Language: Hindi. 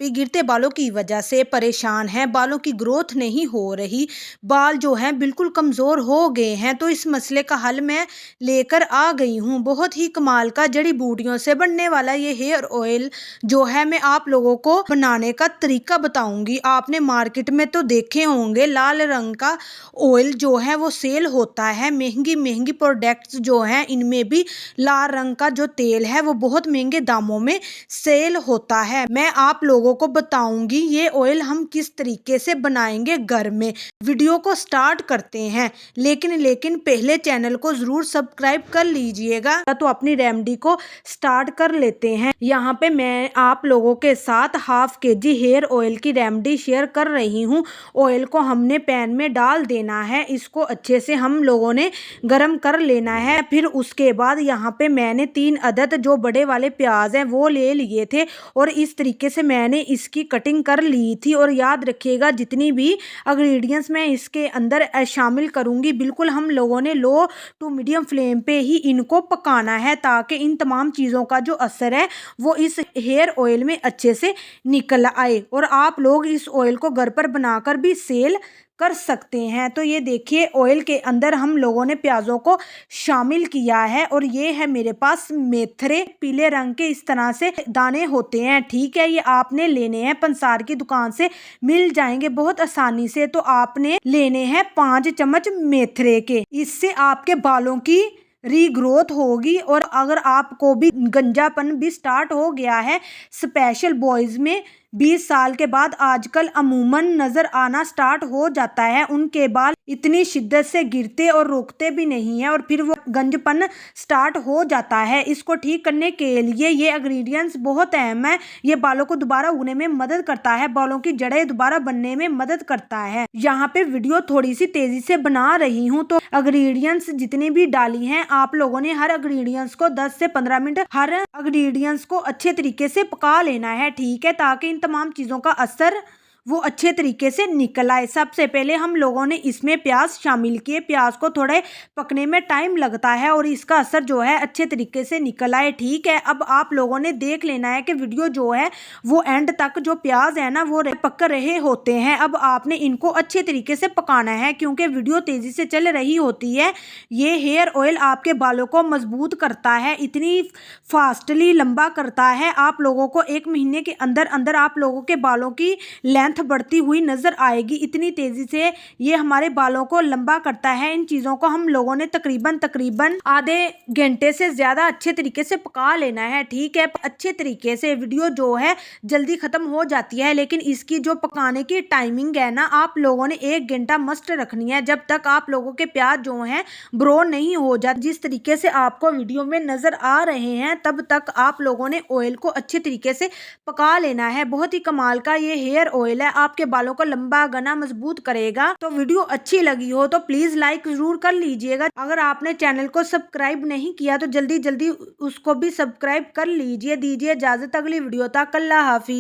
पे गिरते बालों की वजह से परेशान हैं, बालों की ग्रोथ नहीं हो रही, बाल जो हैं बिल्कुल कमज़ोर हो गए हैं, तो इस मसले का हल मैं लेकर आ गई हूँ। बहुत ही कमाल का जड़ी बूटियों से बनने वाला ये हेयर ऑयल जो है मैं आप लोगों को बनाने का तरीका बताऊंगी। आपने मार्केट में तो देखे होंगे लाल रंग का ऑयल जो है वो सेल होता है। महंगी महंगी प्रोडक्ट्स जो हैं इनमें भी लाल रंग का जो तेल है वो बहुत महंगे दामों में सेल होता है। मैं आप लोगों को बताऊंगी ये ऑयल हम किस तरीके से बनाएंगे घर में। वीडियो को स्टार्ट करते हैं, लेकिन पहले चैनल को जरूर सब्सक्राइब कर लीजिएगा। तो अपनी रेमेडी को स्टार्ट कर लेते हैं। यहाँ पे मैं आप लोगों के साथ हाफ केजी हेयर ऑयल की रेमेडी शेयर कर रही हूँ। ऑयल को हमने पैन में डाल देना है, इसको अच्छे से हम लोगों ने गर्म कर लेना है। फिर उसके बाद यहाँ पे मैंने 3 अदद जो बड़े वाले प्याज हैं वो ले लिए थे और इस तरीके से मैंने इसकी कटिंग कर ली थी। और याद रखिएगा जितनी भी इंग्रेडिएंट्स मैं इसके अंदर शामिल करूंगी बिल्कुल हम लोगों ने लो टू मीडियम फ्लेम पे ही इनको पकाना है, ताकि इन तमाम चीज़ों का जो असर है वो इस हेयर ऑयल में अच्छे से निकल आए और आप लोग इस ऑयल को घर पर बनाकर भी सेल कर सकते हैं। तो ये देखिए ऑयल के अंदर हम लोगों ने प्याजों को शामिल किया है और ये है मेरे पास मेथरे, पीले रंग के इस तरह से दाने होते हैं। ठीक है, ये आपने लेने हैं, पंसार की दुकान से मिल जाएंगे बहुत आसानी से। तो आपने लेने हैं 5 चम्मच मेथरे के, इससे आपके बालों की रीग्रोथ होगी। और अगर आपको भी गंजापन भी स्टार्ट हो गया है, स्पेशल बॉयज में 20 साल के बाद आजकल अमूमन नजर आना स्टार्ट हो जाता है, उनके बाल इतनी शिद्दत से गिरते और रुकते भी नहीं है और फिर वो गंजपन स्टार्ट हो जाता है। इसको ठीक करने के लिए ये इंग्रेडिएंट्स बहुत अहम है। ये बालों को दोबारा उगने में मदद करता है, बालों की जड़ें दोबारा बनने में मदद करता है। यहाँ पे वीडियो थोड़ी सी तेजी से बना रही हूँ, तो इंग्रेडिएंट्स जितनी भी डाली हैं आप लोगों ने हर इंग्रेडिएंट्स को 10 से 15 मिनट हर इंग्रेडिएंट्स को अच्छे तरीके से पका लेना है। ठीक है, ताकि इन तमाम चीजों का असर वो अच्छे तरीके से निकल आए। सबसे पहले हम लोगों ने इसमें प्याज शामिल किए। प्याज को थोड़े पकने में टाइम लगता है और इसका असर जो है अच्छे तरीके से निकल आए। ठीक है, अब आप लोगों ने देख लेना है कि वीडियो जो है वो एंड तक जो प्याज है ना वो पक रहे होते हैं। अब आपने इनको अच्छे तरीके से पकाना है क्योंकि वीडियो तेजी से चल रही होती है। ये हेयर ऑयल आपके बालों को मजबूत करता है, इतनी फास्टली लंबा करता है। आप लोगों को 1 महीने के अंदर अंदर आप लोगों के बालों की लेंथ बढ़ती हुई नजर आएगी। इतनी तेजी से ये हमारे बालों को लंबा करता है। इन चीजों को हम लोगों ने तकरीबन आधे घंटे से ज्यादा अच्छे तरीके से पका लेना है। ठीक है, अच्छे तरीके से। वीडियो जो है जल्दी खत्म हो जाती है, लेकिन इसकी जो पकाने की टाइमिंग है ना आप लोगों ने 1 घंटा मस्ट रखनी है, जब तक आप लोगों के प्याज जो हैं ब्राउन नहीं हो जाते। जिस तरीके से आपको वीडियो में नजर आ रहे हैं तब तक आप लोगों ने ऑयल को अच्छे तरीके से पका लेना है। बहुत ही कमाल का ये हेयर ऑयल है, आपके बालों को लंबा घना मजबूत करेगा। तो वीडियो अच्छी लगी हो तो प्लीज लाइक जरूर कर लीजिएगा। अगर आपने चैनल को सब्सक्राइब नहीं किया तो जल्दी जल्दी उसको भी सब्सक्राइब कर लीजिए। दीजिए इजाजत, अगली वीडियो तक अल्लाह हाफिज।